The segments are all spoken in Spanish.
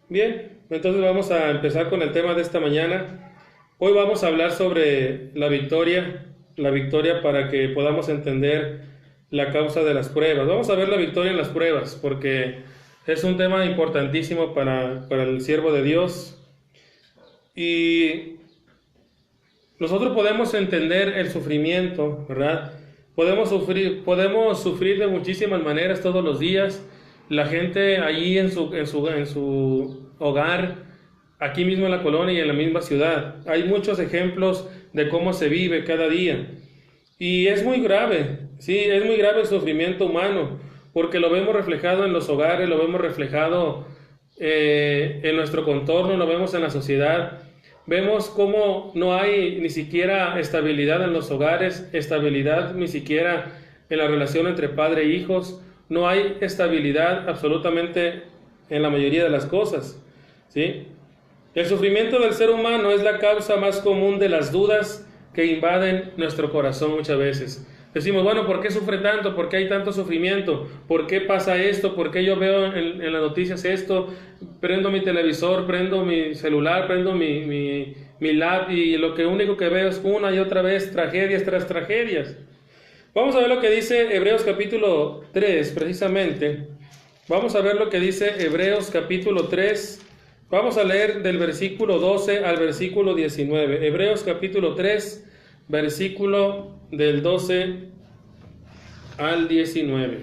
Bien, entonces vamos a empezar con el tema de esta mañana. Hoy vamos a hablar sobre la victoria para que podamos entender la causa de las pruebas. Vamos a ver la victoria en las pruebas porque es un tema importantísimo para el siervo de Dios y nosotros podemos entender el sufrimiento, ¿verdad? Podemos sufrir de muchísimas maneras todos los días. La gente allí en su hogar, aquí mismo en la colonia y en la misma ciudad. Hay muchos ejemplos de cómo se vive cada día. Y es muy grave, sí, es muy grave el sufrimiento humano, porque lo vemos reflejado en los hogares, lo vemos reflejado en nuestro contorno, lo vemos en la sociedad. Vemos cómo no hay ni siquiera estabilidad en los hogares, estabilidad ni siquiera en la relación entre padre e hijos, no hay estabilidad absolutamente en la mayoría de las cosas, ¿sí? El sufrimiento del ser humano es la causa más común de las dudas que invaden nuestro corazón muchas veces. Decimos, bueno, ¿por qué sufre tanto? ¿Por qué hay tanto sufrimiento? ¿Por qué pasa esto? ¿Por qué yo veo en las noticias esto? Prendo mi televisor, prendo mi celular, prendo mi lap y lo que único que veo es una y otra vez tragedias tras tragedias. Vamos a ver lo que dice Hebreos capítulo 3, precisamente. Vamos a ver lo que dice Hebreos capítulo 3. Vamos a leer del versículo 12 al versículo 19. Hebreos capítulo 3, versículo del 12 al 19.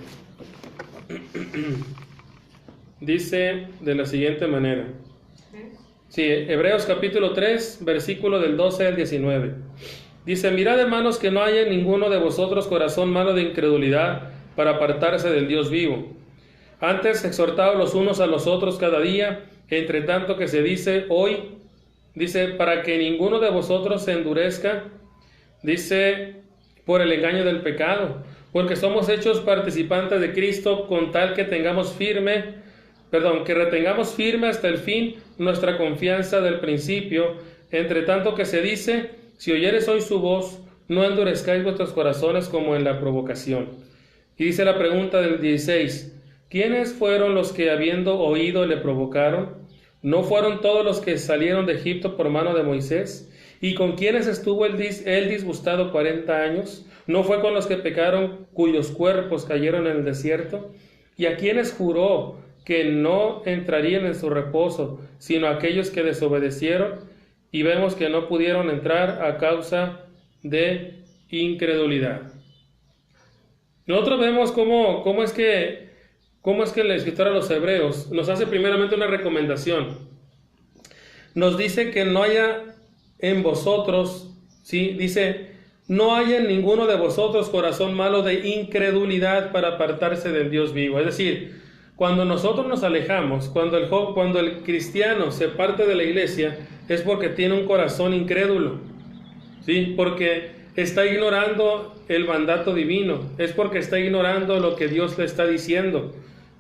Dice de la siguiente manera. Sí, Hebreos capítulo 3, versículo del 12 al 19. Dice, mirad hermanos que no haya en ninguno de vosotros corazón malo de incredulidad para apartarse del Dios vivo. Antes exhortaos los unos a los otros cada día, entre tanto que se dice hoy, dice, para que ninguno de vosotros se endurezca, dice, por el engaño del pecado, porque somos hechos participantes de Cristo con tal que que retengamos firme hasta el fin nuestra confianza del principio, entre tanto que se dice, si oyeres hoy su voz, no endurezcáis vuestros corazones como en la provocación. Y dice la pregunta del 16, ¿quiénes fueron los que habiendo oído le provocaron? ¿No fueron todos los que salieron de Egipto por mano de Moisés? ¿Y con quiénes estuvo él disgustado 40 años? ¿No fue con los que pecaron cuyos cuerpos cayeron en el desierto? ¿Y a quienes juró que no entrarían en su reposo, sino aquellos que desobedecieron? Y vemos que no pudieron entrar a causa de incredulidad. Nosotros vemos cómo es que el escritor a los Hebreos nos hace primeramente una recomendación. Nos dice que no haya en vosotros, ¿sí? Dice, no haya en ninguno de vosotros corazón malo de incredulidad para apartarse del Dios vivo. Es decir, cuando nosotros nos alejamos, cuando el cristiano se parte de la iglesia, es porque tiene un corazón incrédulo, ¿sí? Porque está ignorando el mandato divino, es porque está ignorando lo que Dios le está diciendo.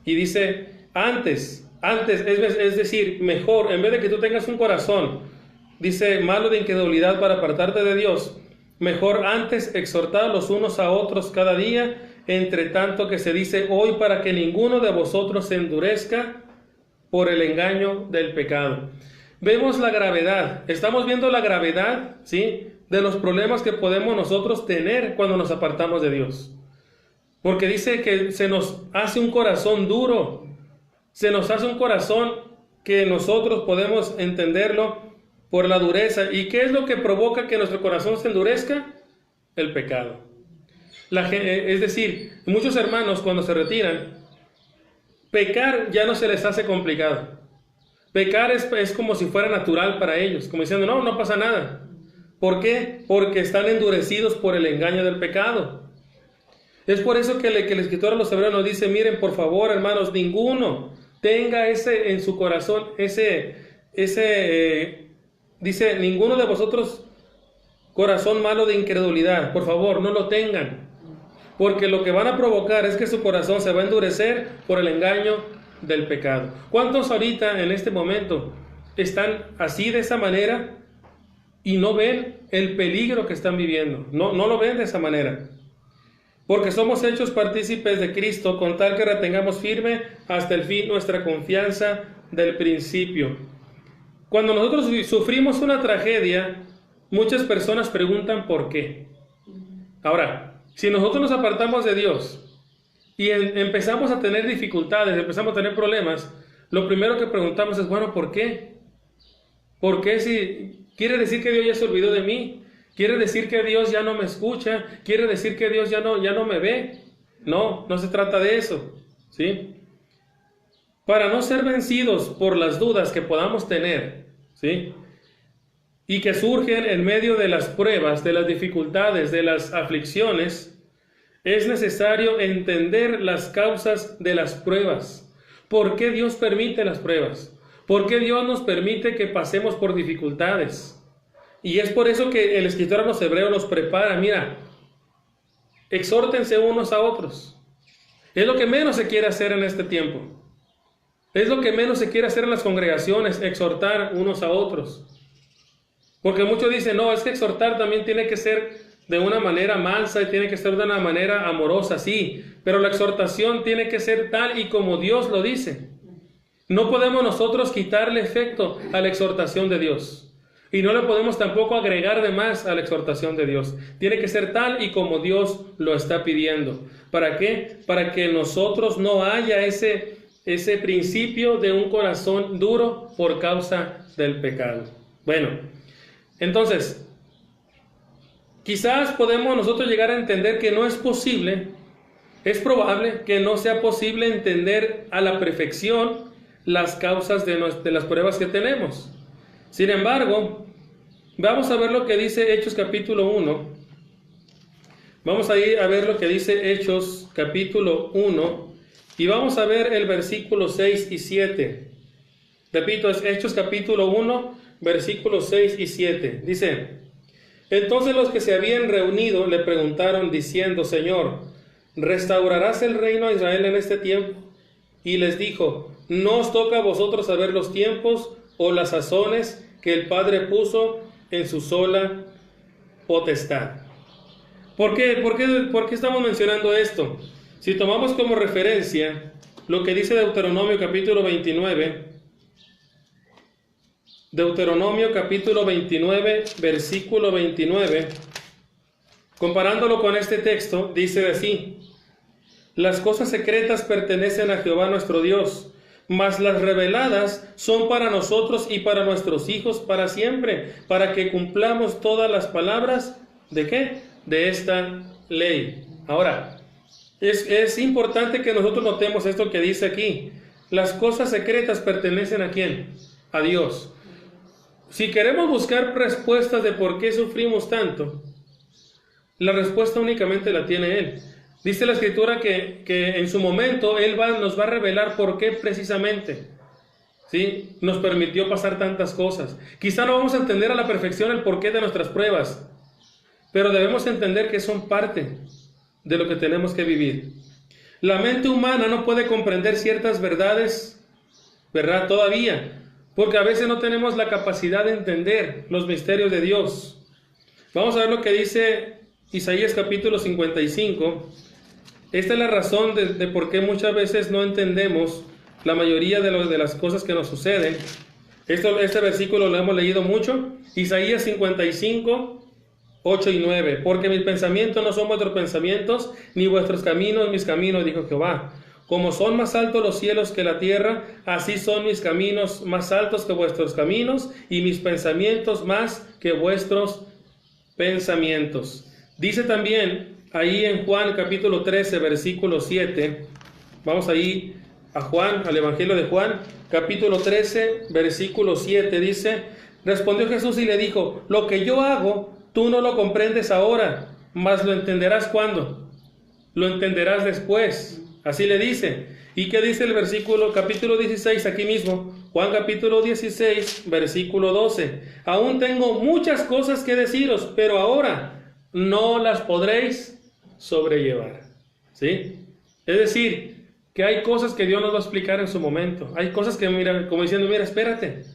Y dice, es decir, mejor, en vez de que tú tengas un corazón, dice, malo de incredulidad para apartarte de Dios, mejor antes exhortad los unos a otros cada día, entre tanto que se dice hoy, para que ninguno de vosotros se endurezca por el engaño del pecado. Vemos la gravedad, estamos viendo la gravedad, ¿sí?, de los problemas que podemos nosotros tener cuando nos apartamos de Dios. Porque dice que se nos hace un corazón duro, se nos hace un corazón que nosotros podemos entenderlo por la dureza. ¿Y qué es lo que provoca que nuestro corazón se endurezca? El pecado. Es decir, muchos hermanos cuando se retiran, pecar ya no se les hace complicado. Pecar es como si fuera natural para ellos, como diciendo, no pasa nada. ¿Por qué? Porque están endurecidos por el engaño del pecado. Es por eso que el escritor a los Hebreos nos dice, miren, por favor, hermanos, ninguno tenga ese en su corazón, dice, ninguno de vosotros corazón malo de incredulidad, por favor, no lo tengan. Porque lo que van a provocar es que su corazón se va a endurecer por el engaño del pecado. ¿Cuántos ahorita en este momento están así de esa manera y no ven el peligro que están viviendo? No lo ven de esa manera. Porque somos hechos partícipes de Cristo con tal que retengamos firme hasta el fin nuestra confianza del principio. Cuando nosotros sufrimos una tragedia, muchas personas preguntan por qué. Ahora, si nosotros nos apartamos de Dios y empezamos a tener dificultades, empezamos a tener problemas, lo primero que preguntamos es, bueno, ¿por qué? ¿Por qué si quiere decir que Dios ya se olvidó de mí? ¿Quiere decir que Dios ya no me escucha? ¿Quiere decir que Dios ya no me ve? No, no se trata de eso, ¿sí? Para no ser vencidos por las dudas que podamos tener, ¿sí? Y que surgen en medio de las pruebas, de las dificultades, de las aflicciones, es necesario entender las causas de las pruebas. ¿Por qué Dios permite las pruebas? ¿Por qué Dios nos permite que pasemos por dificultades? Y es por eso que el escritor a los hebreos nos prepara, mira, exhórtense unos a otros. Es lo que menos se quiere hacer en este tiempo. Es lo que menos se quiere hacer en las congregaciones, exhortar unos a otros. Porque muchos dicen, no, es que exhortar también tiene que ser de una manera mansa y tiene que ser de una manera amorosa, sí, pero la exhortación tiene que ser tal y como Dios lo dice. No podemos nosotros quitarle efecto a la exhortación de Dios. Y no le podemos tampoco agregar de más a la exhortación de Dios. Tiene que ser tal y como Dios lo está pidiendo. ¿Para qué? Para que nosotros no haya ese principio de un corazón duro por causa del pecado. Bueno, entonces, quizás podemos nosotros llegar a entender que no es posible, es probable que no sea posible entender a la perfección las causas de las pruebas que tenemos. Sin embargo, vamos a ver lo que dice Hechos capítulo 1. Vamos a ir a ver lo que dice Hechos capítulo 1 y vamos a ver el versículo 6 y 7. Repito, es Hechos capítulo 1, versículos 6 y 7. Dice: entonces los que se habían reunido le preguntaron diciendo: Señor, ¿restaurarás el reino a Israel en este tiempo? Y les dijo: no os toca a vosotros saber los tiempos o las sazones que el Padre puso en su sola potestad. ¿Por qué estamos mencionando esto? Si tomamos como referencia lo que dice Deuteronomio capítulo 29, Deuteronomio capítulo 29, versículo 29, comparándolo con este texto, dice así: las cosas secretas pertenecen a Jehová nuestro Dios, mas las reveladas son para nosotros y para nuestros hijos para siempre, para que cumplamos todas las palabras, ¿de qué? De esta ley. Ahora, es importante que nosotros notemos esto que dice aquí. Las cosas secretas pertenecen ¿a quién? A Dios. Si queremos buscar respuestas de por qué sufrimos tanto, la respuesta únicamente la tiene Él. Dice la Escritura que en su momento Él nos va a revelar por qué precisamente, ¿sí?, nos permitió pasar tantas cosas. Quizá no vamos a entender a la perfección el porqué de nuestras pruebas, pero debemos entender que son parte de lo que tenemos que vivir. La mente humana no puede comprender ciertas verdades, ¿verdad? Todavía, porque a veces no tenemos la capacidad de entender los misterios de Dios. Vamos a ver lo que dice Isaías capítulo 55. Esta es la razón de por qué muchas veces no entendemos la mayoría de las cosas que nos suceden. Este versículo lo hemos leído mucho. Isaías 55, 8 y 9. Porque mis pensamientos no son vuestros pensamientos, ni vuestros caminos mis caminos, dijo Jehová. Como son más altos los cielos que la tierra, así son mis caminos más altos que vuestros caminos, y mis pensamientos más que vuestros pensamientos. Dice también ahí en Juan capítulo 13, versículo 7, vamos ahí a Juan, al Evangelio de Juan, capítulo 13, versículo 7, dice: respondió Jesús y le dijo: lo que yo hago, tú no lo comprendes ahora, mas lo entenderás ¿cuándo? Lo entenderás después. Así le dice. ¿Y qué dice el versículo, capítulo 16, aquí mismo? Juan capítulo 16, versículo 12. Aún tengo muchas cosas que deciros, pero ahora no las podréis sobrellevar. ¿Sí? Es decir, que hay cosas que Dios nos va a explicar en su momento. Hay cosas que, mira, como diciendo, mira, espérate.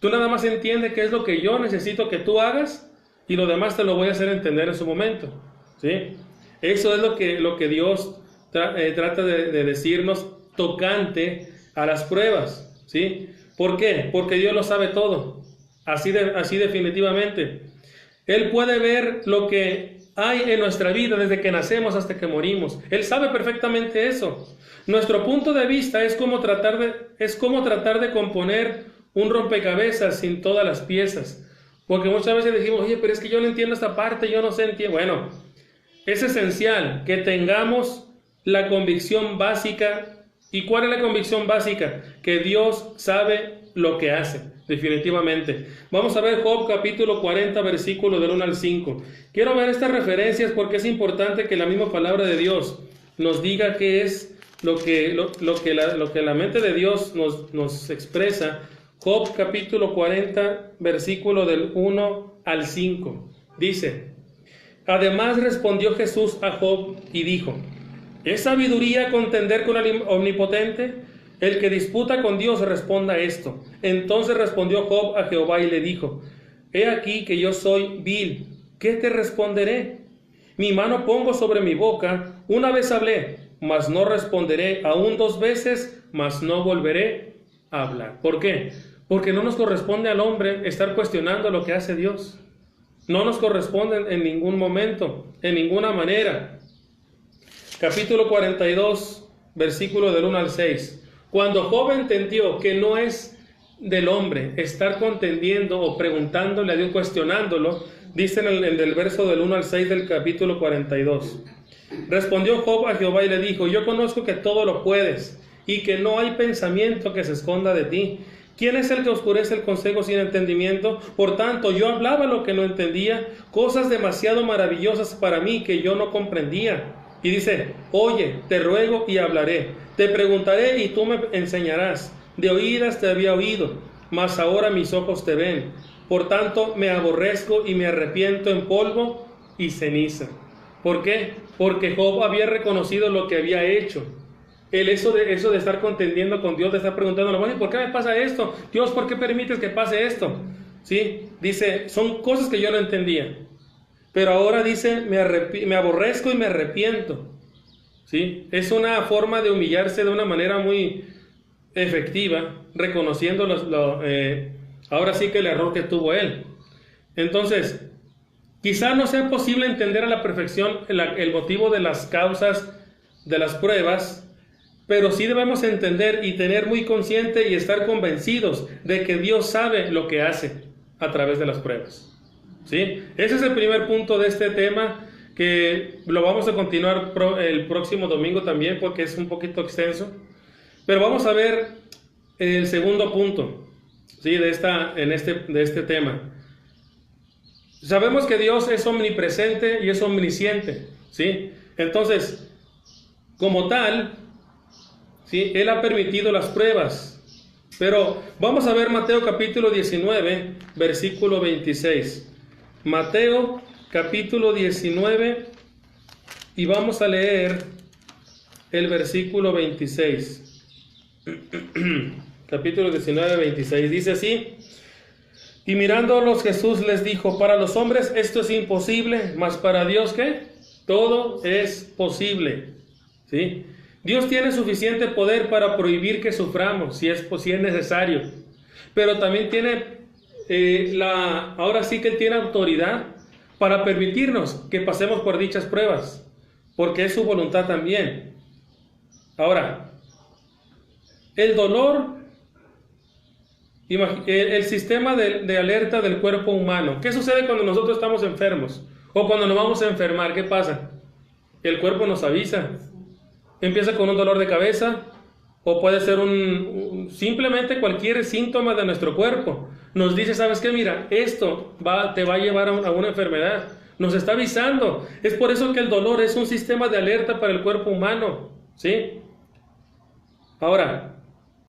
Tú nada más entiende qué es lo que yo necesito que tú hagas y lo demás te lo voy a hacer entender en su momento. ¿Sí? Eso es lo que Dios trata de decirnos tocante a las pruebas. ¿sí? ¿Por qué? Porque Dios lo sabe todo, así definitivamente. Él puede ver lo que hay en nuestra vida desde que nacemos hasta que morimos. Él sabe perfectamente eso. Nuestro punto de vista es como tratar de componer un rompecabezas sin todas las piezas. Porque muchas veces decimos, oye, pero es que yo no entiendo esta parte, yo no sé, entiendo. Bueno, es esencial que tengamos la convicción básica. ¿Y cuál es la convicción básica? Que Dios sabe lo que hace, definitivamente. Vamos a ver Job capítulo 40, versículo del 1 al 5. Quiero ver estas referencias porque es importante que la misma palabra de Dios nos diga qué es lo que la mente de Dios nos expresa. Job capítulo 40, versículo del 1 al 5. Dice: además respondió Jesús a Job y dijo: ¿es sabiduría contender con el omnipotente? El que disputa con Dios responda esto. Entonces respondió Job a Jehová y le dijo: he aquí que yo soy vil, ¿qué te responderé? Mi mano pongo sobre mi boca, una vez hablé, mas no responderé, aún 2 veces, mas no volveré a hablar. ¿Por qué? Porque no nos corresponde al hombre estar cuestionando lo que hace Dios. No nos corresponde en ningún momento, en ninguna manera. Capítulo 42, versículo del 1 al 6. Cuando Job entendió que no es del hombre estar contendiendo o preguntándole a Dios, cuestionándolo, dice en el verso del 1 al 6 del capítulo 42. Respondió Job a Jehová y le dijo: yo conozco que todo lo puedes y que no hay pensamiento que se esconda de ti. ¿Quién es el que oscurece el consejo sin entendimiento? Por tanto, yo hablaba lo que no entendía, cosas demasiado maravillosas para mí que yo no comprendía. Y dice: oye, te ruego y hablaré, te preguntaré y tú me enseñarás. De oídas te había oído, mas ahora mis ojos te ven. Por tanto, me aborrezco y me arrepiento en polvo y ceniza. ¿Por qué? Porque Job había reconocido lo que había hecho. Eso de estar contendiendo con Dios, de estar preguntando, bueno, ¿por qué me pasa esto? Dios, ¿por qué permites que pase esto? ¿Sí? Dice, son cosas que yo no entendía. Pero ahora dice, me aborrezco y me arrepiento. ¿Sí? Es una forma de humillarse de una manera muy efectiva, reconociendo ahora sí que el error que tuvo él. Entonces, quizá no sea posible entender a la perfección el motivo de las causas de las pruebas, pero sí debemos entender y tener muy consciente y estar convencidos de que Dios sabe lo que hace a través de las pruebas. ¿Sí? Ese es el primer punto de este tema, que lo vamos a continuar el próximo domingo también porque es un poquito extenso. Pero vamos a ver el segundo punto, ¿sí? de este tema. Sabemos que Dios es omnipresente y es omnisciente, ¿sí? Entonces, como tal, ¿sí? Él ha permitido las pruebas. Pero vamos a ver Mateo capítulo 19, versículo 26. Mateo capítulo 19 y vamos a leer el versículo 26. Capítulo 19, 26. Dice así: y mirándolos Jesús les dijo: para los hombres esto es imposible, mas para Dios, ¿qué? Todo es posible. ¿Sí? Dios tiene suficiente poder para prohibir que suframos, si es necesario. Pero también tiene ahora sí que Él tiene autoridad para permitirnos que pasemos por dichas pruebas, porque es su voluntad también. Ahora, el dolor, el sistema de alerta del cuerpo humano. ¿Qué sucede cuando nosotros estamos enfermos? O cuando nos vamos a enfermar, ¿qué pasa? El cuerpo nos avisa. Empieza con un dolor de cabeza, o puede ser simplemente cualquier síntoma de nuestro cuerpo. Nos dice, ¿sabes qué? Mira, esto te va a llevar a una enfermedad. Nos está avisando. Es por eso que el dolor es un sistema de alerta para el cuerpo humano. ¿Sí? Ahora,